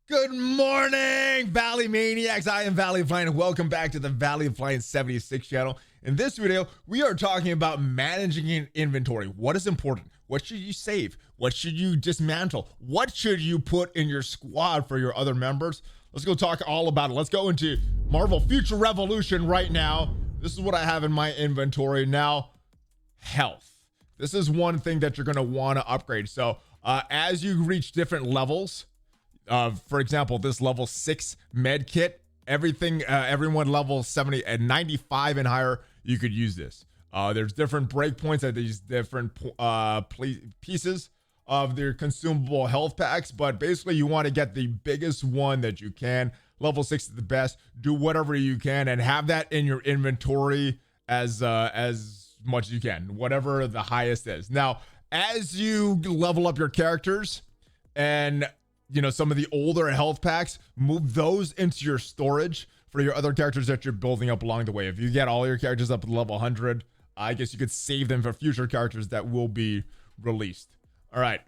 Good morning, Valley Maniacs. I am ValleyFlyin, and welcome back to the ValleyFlyin 76 channel. In this video, we are talking about managing an inventory. What is important? What should you save? What should you dismantle? What should you put in your squad for your other members? Let's go talk all about it. Let's go into Marvel Future Revolution right now. This is what I have in my inventory now. Health. This is one thing that you're going to want to upgrade. So as you reach different levels, for example, this level 6 med kit, everyone level 70 and 95 and higher, you could use this. There's different breakpoints at these different pieces of their consumable health packs, but basically you want to get the biggest one that you can. Level 6 is the best. Do whatever you can and have that in your inventory as much as you can, whatever the highest is. Now, as you level up your characters and some of the older health packs, move those into your storage for your other characters that you're building up along the way. If you get all your characters up to level 100, I guess you could save them for future characters that will be released. All right.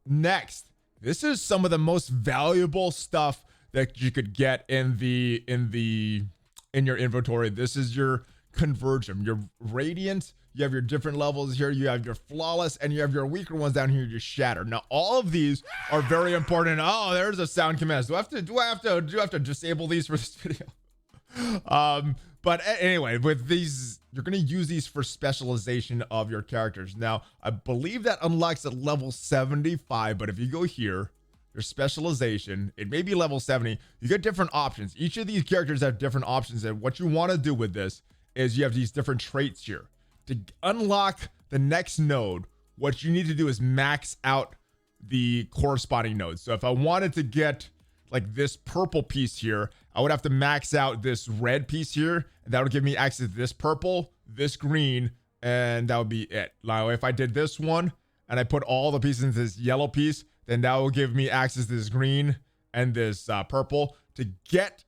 Next, this is some of the most valuable stuff that you could get in your inventory. This is your conversion, your radiant. You have your different levels here. You have your flawless, and you have your weaker ones down here. Your shattered. Now, all of these are very important. Oh, there's a sound command. Do I have to disable these for this video? But anyway, with these, you're gonna use these for specialization of your characters. Now, I believe that unlocks at level 75. But if you go here, your specialization, it may be level 70. You get different options. Each of these characters have different options, and what you want to do with this is you have these different traits here. To unlock the next node, what you need to do is max out the corresponding nodes. So if I wanted to get like this purple piece here, I would have to max out this red piece here, and that would give me access to this purple, this green, and that would be it. Now, if I did this one and I put all the pieces into this yellow piece, then that will give me access to this green and this purple. To get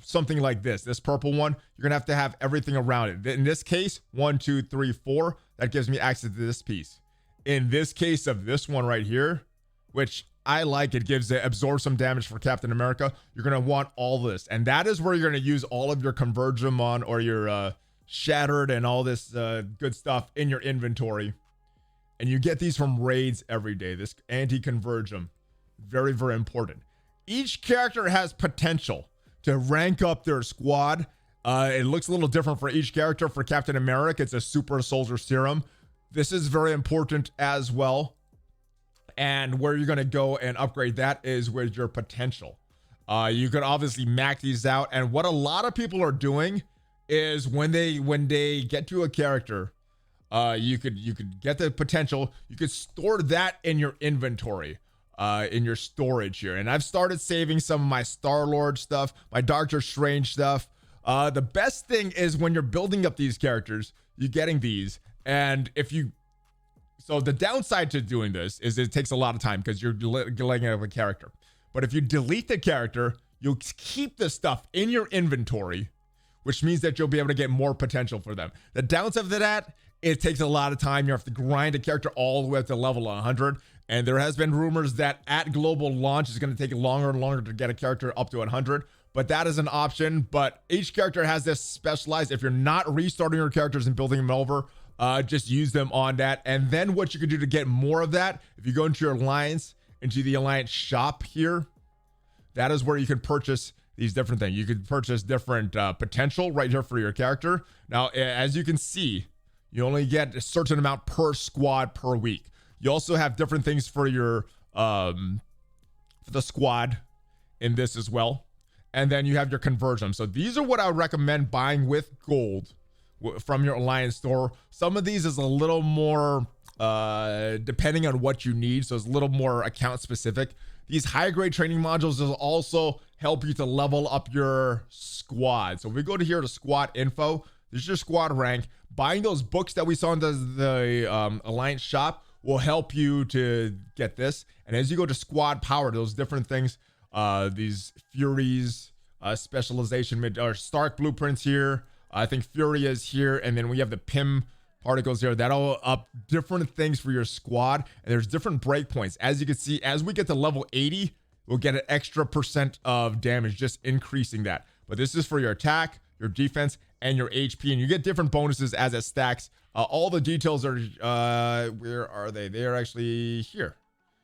something like this purple one, you're gonna have to have everything around it. In this case, 1, 2, 3, 4, that gives me access to this piece. In this case of this one right here, which I like, it absorbs some damage for Captain America. You're gonna want all this, and that is where you're gonna use all of your convergem on, or your shattered and all this good stuff in your inventory. And you get these from raids every day. This anti-convergem, very, very important. Each character has potential to rank up their squad. It looks a little different for each character. For Captain America, it's a super soldier serum. This is very important as well. And where you're gonna go and upgrade that is with your potential. You could obviously max these out. And what a lot of people are doing is when they get to a character, you could get the potential. You could store that in your inventory. In your storage here, and I've started saving some of my Star-Lord stuff, my Doctor Strange stuff. The best thing is when you're building up these characters, you're getting these, and so the downside to doing this is it takes a lot of time because you're letting out a character. But if you delete the character, you'll keep the stuff in your inventory, which means that you'll be able to get more potential for them. The downside of that, it takes a lot of time. You have to grind a character all the way up to level 100. And there has been rumors that at global launch it's going to take longer and longer to get a character up to 100. But that is an option. But each character has this specialized. If you're not restarting your characters and building them over, just use them on that. And then what you can do to get more of that, if you go into your alliance, into the alliance shop here, that is where you can purchase these different things. You could purchase different potential right here for your character. Now, as you can see, you only get a certain amount per squad per week. You also have different things for your for the squad in this as well. And then you have your conversion. So these are what I would recommend buying with gold from your alliance store. Some of these is a little more depending on what you need. So it's a little more account specific. These high grade training modules will also help you to level up your squad. So if we go to here to squad info, this is your squad rank. Buying those books that we saw in the alliance shop will help you to get this. And as you go to squad power, those different things, these Furies, specialization, or Stark blueprints here. I think Fury is here. And then we have the PIM particles here. That'll up different things for your squad. And there's different breakpoints. As you can see, as we get to level 80, will get an extra percent of damage, just increasing that. But this is for your attack, your defense, and your HP, and you get different bonuses as it stacks. All the details are, where are they? They are actually here.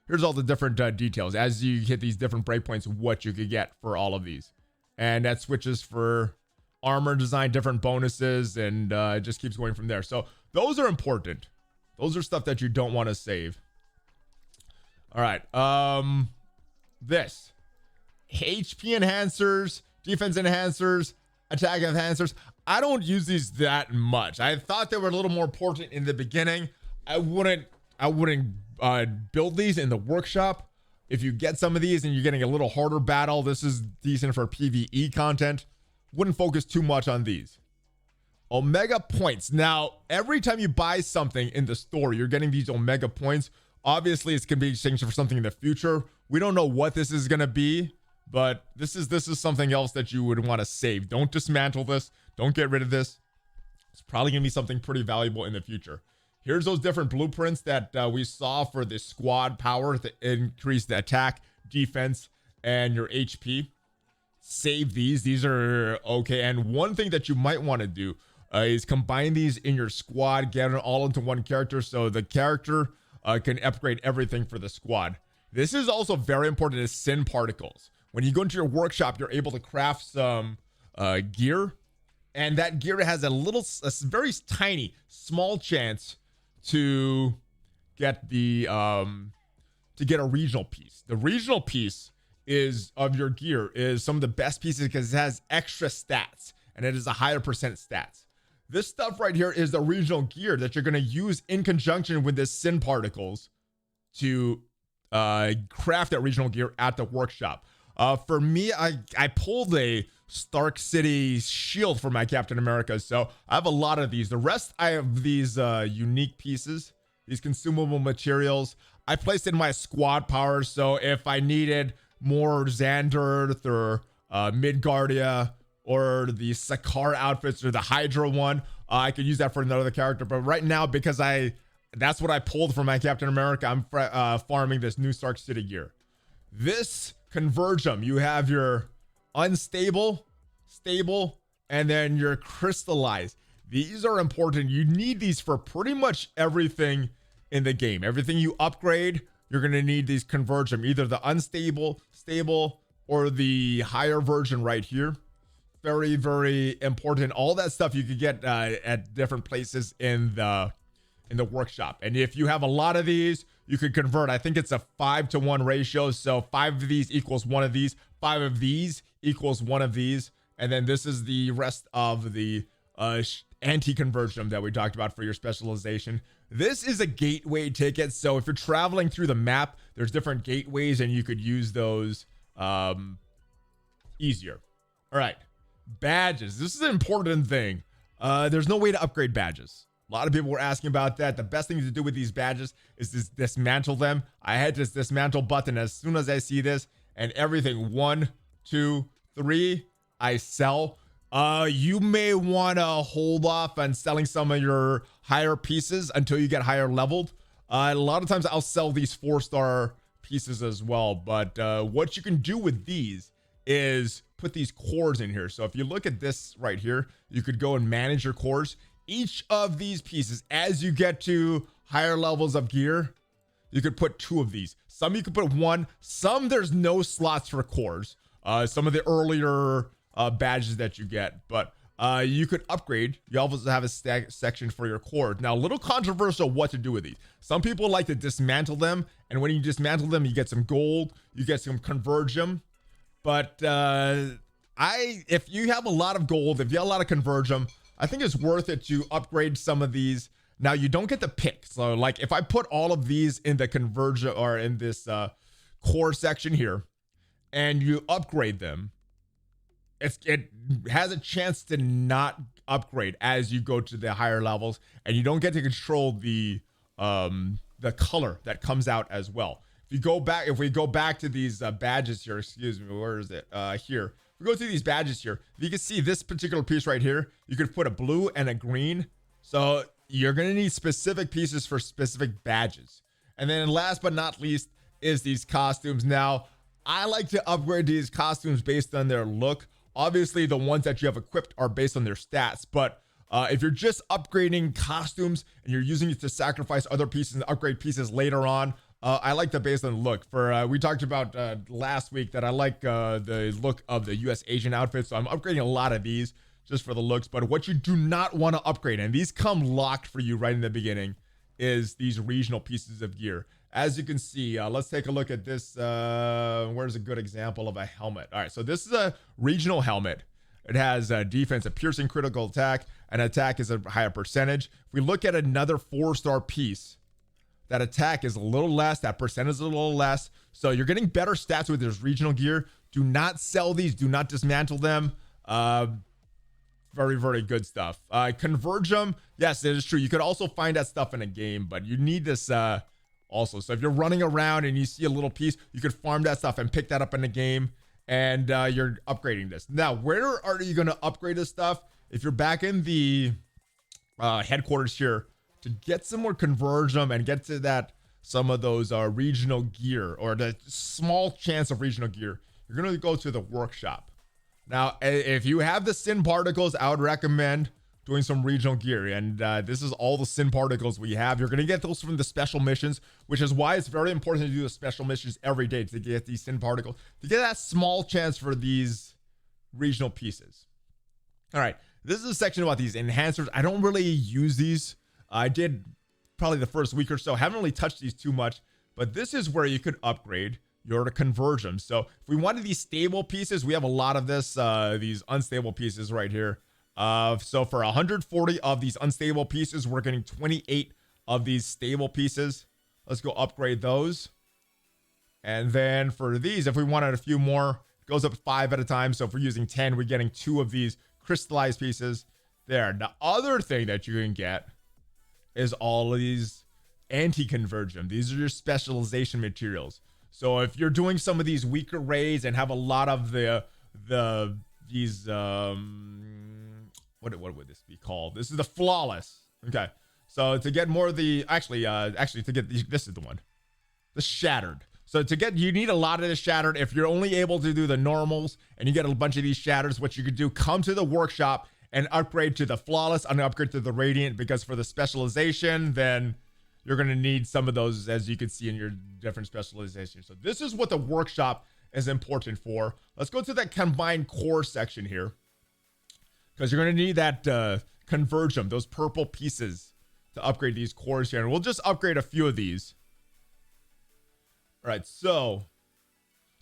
Here's all the different details as you hit these different breakpoints, what you could get for all of these. And that switches for armor design, different bonuses, and it just keeps going from there. So those are important. Those are stuff that you don't want to save. All right. This HP enhancers, defense enhancers, attack enhancers. I don't use these that much. I thought they were a little more important in the beginning. I wouldn't build these in the workshop. If you get some of these and you're getting a little harder battle, this is decent for PvE content. Wouldn't focus too much on these. Omega points. Now, every time you buy something in the store, you're getting these Omega points. Obviously, it's going to be exchanged for something in the future. We don't know what this is going to be, but this is something else that you would want to save. Don't dismantle this. Don't get rid of this. It's probably going to be something pretty valuable in the future. Here's those different blueprints that we saw for the squad power to increase the attack, defense, and your HP. Save these. These are okay. And one thing that you might want to do is combine these in your squad, get it all into one character so the character can upgrade everything for the squad. This is also very important as sin particles. When you go into your workshop, you're able to craft some gear, and that gear has a very tiny, small chance to get the to get a regional piece. The regional piece of your gear is some of the best pieces because it has extra stats and it is a higher percent stats. This stuff right here is the regional gear that you're going to use in conjunction with the sin particles to craft that regional gear at the workshop. For me, I pulled a Stark City shield for my Captain America, so I have a lot of these. The rest, I have these unique pieces, these consumable materials. I placed in my squad power, so if I needed more Xander or Midgardia or the Sakaar outfits or the Hydra one, I could use that for another character. But right now, because that's what I pulled from my Captain America, I'm farming this new Stark City gear. This Convergem, you have your unstable, stable, and then your crystallized. These are important. You need these for pretty much everything in the game. Everything you upgrade, you're going to need these Convergem, either the unstable, stable, or the higher version right here. Very, very important. All that stuff you could get at different places in the workshop. And if you have a lot of these, you could convert. I think it's a 5-to-1 ratio. So 5 of these equals 1 of these. 5 of these equals 1 of these. And then this is the rest of the anti-conversion that we talked about for your specialization. This is a gateway ticket. So if you're traveling through the map, there's different gateways and you could use those easier. All right. Badges. This is an important thing. There's no way to upgrade badges. A lot of people were asking about that. The best thing to do with these badges is to dismantle them. I hit this dismantle button as soon as I see this, and everything 1, 2, 3, I sell. You may want to hold off on selling some of your higher pieces until you get higher leveled. A lot of times I'll sell these 4-star pieces as well. But what you can do with these is put these cores in here. So if you look at this right here, you could go and manage your cores. Each of these pieces, as you get to higher levels of gear, you could put 2 of these. Some you could put 1. Some there's no slots for cores. Some of the earlier badges that you get, but you could upgrade. You also have a section for your core. Now, a little controversial what to do with these. Some people like to dismantle them, and when you dismantle them, you get some gold, you get some Convergem. But if you have a lot of gold, if you have a lot of Convergem, I think it's worth it to upgrade some of these. Now, you don't get the pick. So, like, if I put all of these in the Convergem or in this core section here, and you upgrade them, it has a chance to not upgrade as you go to the higher levels, and you don't get to control the color that comes out as well. If we go back to these badges here, excuse me, where is it? Here. We go through these badges here. You can see this particular piece right here. You could put a blue and a green. So you're going to need specific pieces for specific badges. And then last but not least is these costumes. Now, I like to upgrade these costumes based on their look. Obviously, the ones that you have equipped are based on their stats, but if you're just upgrading costumes and you're using it to sacrifice other pieces and upgrade pieces later on, I like the based on the look. We talked about last week that I like the look of the US Asian outfit, so I'm upgrading a lot of these just for the looks. But what you do not want to upgrade, and these come locked for you right in the beginning, is these regional pieces of gear. As you can see, let's take a look at this. Where's a good example of a helmet? All right, so this is a regional helmet. It has defense, a piercing critical attack, and attack is a higher percentage. If we look at another 4-star piece, that attack is a little less, that percentage is a little less. So you're getting better stats with this regional gear. Do not sell these, do not dismantle them. Very, very good stuff. Converge them, yes, it is true. You could also find that stuff in a game, but you need this also. So if you're running around and you see a little piece, you could farm that stuff and pick that up in the game, and you're upgrading this. Now, where are you going to upgrade this stuff? If you're back in the headquarters here, to get some more converge them and get to that, some of those regional gear, or the small chance of regional gear, you're going to go to the workshop. Now, if you have the sin particles, I would recommend doing some regional gear. And this is all the sin particles we have. You're going to get those from the special missions, which is why it's very important to do the special missions every day to get these sin particles, to get that small chance for these regional pieces. All right, this is a section about these enhancers. I don't really use these. I did probably the first week or so. Haven't really touched these too much, but this is where you could upgrade your converge them. So if we wanted these stable pieces, we have a lot of this, these unstable pieces right here. So for 140 of these unstable pieces, we're getting 28 of these stable pieces. Let's go upgrade those. And then for these, if we wanted a few more, it goes up 5 at a time. So if we're using 10, we're getting 2 of these crystallized pieces there. The other thing that you can get is all of these anti-convergent. These are your specialization materials. So if you're doing some of these weaker raids and have a lot of these what would this be called? This is the flawless. Okay. So to get more of the actually to get this is the one. The shattered. So you need a lot of the shattered. If you're only able to do the normals and you get a bunch of these shatters, what you could do, come to the workshop and upgrade to the flawless and upgrade to the radiant, because for the specialization, then you're going to need some of those, as you can see in your different specializations. So this is what the workshop is important for. Let's go to that combined core section here, because you're going to need that converge them, those purple pieces, to upgrade these cores here. And we'll just upgrade a few of these. All right, so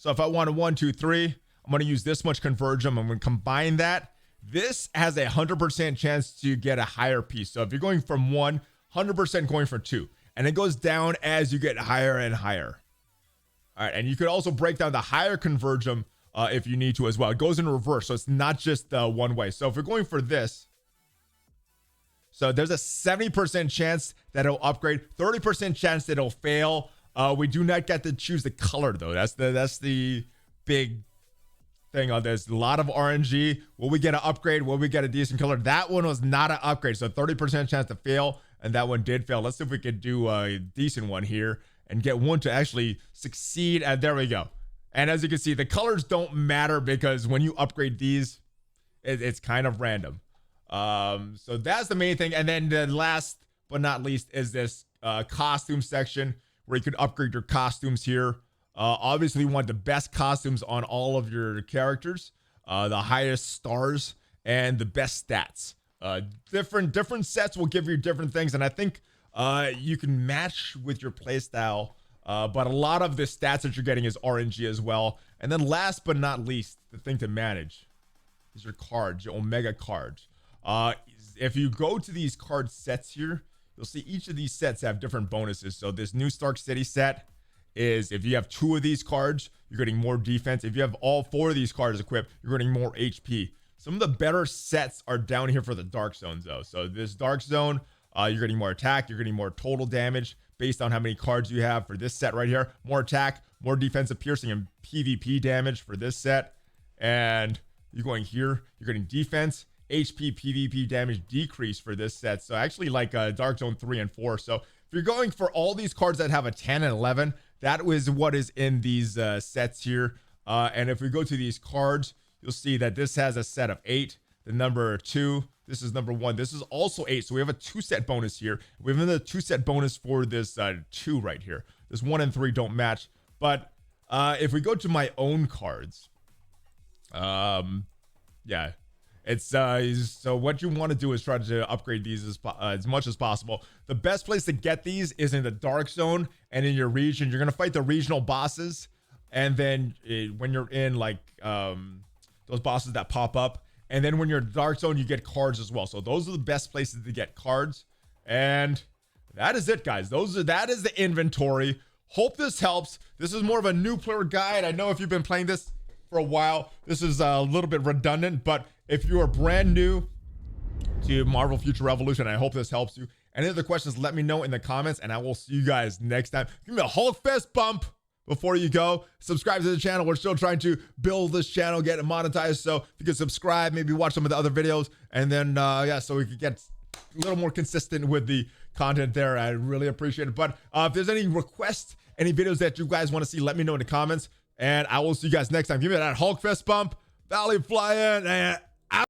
if I want a 1, 2, 3, I'm going to use this much converge them. I'm going to combine that. This has a 100% chance to get a higher piece. So if you're going from 1, 100% going for 2. And it goes down as you get higher and higher. All right, and you could also break down the higher converge them if you need to as well. It goes in reverse, so it's not just one way. So if you're going for this, so there's a 70% chance that it'll upgrade, 30% chance that it'll fail. We do not get to choose the color though. That's the big thing on this. A lot of RNG. Will we get an upgrade? Will we get a decent color? That one was not an upgrade, so 30% chance to fail, and that one did fail. Let's see if we could do a decent one here and get one to actually succeed. And there we go. And as you can see, the colors don't matter, because when you upgrade these, it's kind of random. So that's the main thing. And then the last but not least is this costume section, where you could upgrade your costumes here. Obviously, you want the best costumes on all of your characters, the highest stars, and the best stats. Different sets will give you different things, and I think you can match with your playstyle. But a lot of the stats that you're getting is RNG as well. And then last but not least, the thing to manage is your cards, your Omega cards. If you go to these card sets here, you'll see each of these sets have different bonuses. So this new Stark City set is, if you have 2 of these cards, you're getting more defense. If you have all 4 of these cards equipped, you're getting more HP. Some of the better sets are down here for the Dark Zones though. So this Dark Zone, you're getting more attack, you're getting more total damage based on how many cards you have. For this set right here, more attack, more defensive piercing and PvP damage for this set. And you're going here, you're getting defense, HP, PvP damage decrease for this set. So actually like Dark Zone 3 and 4. So if you're going for all these cards that have a 10 and 11, that was what is in these sets here. And if we go to these cards, you'll see that this has a set of 8. The number 2, this is number 1. This is also 8. So we have a 2-set bonus here. We have another 2-set bonus for this 2 right here. This 1 and 3 don't match. But if we go to my own cards, yeah, it's so what you want to do is try to upgrade these as much as possible. The best place to get these is in the dark zone and in your region. You're gonna fight the regional bosses, and then when you're in like those bosses that pop up, and then when you're in dark zone, you get cards as well. So those are the best places to get cards. And that is it, guys. That is the inventory. Hope this helps. This is more of a new player guide. I know if you've been playing this for a while, this is a little bit redundant, but if you are brand new to Marvel Future Revolution, I hope this helps you. Any other questions, let me know in the comments, and I will see you guys next time. Give me a Hulk fist bump before you go. Subscribe to the channel. We're still trying to build this channel, get it monetized. So if you could subscribe, maybe watch some of the other videos, and then yeah, so we could get a little more consistent with the content there. I really appreciate it. But if there's any requests, any videos that you guys want to see, let me know in the comments, and I will see you guys next time. Give me that Hulk fist bump. ValleyFlyin.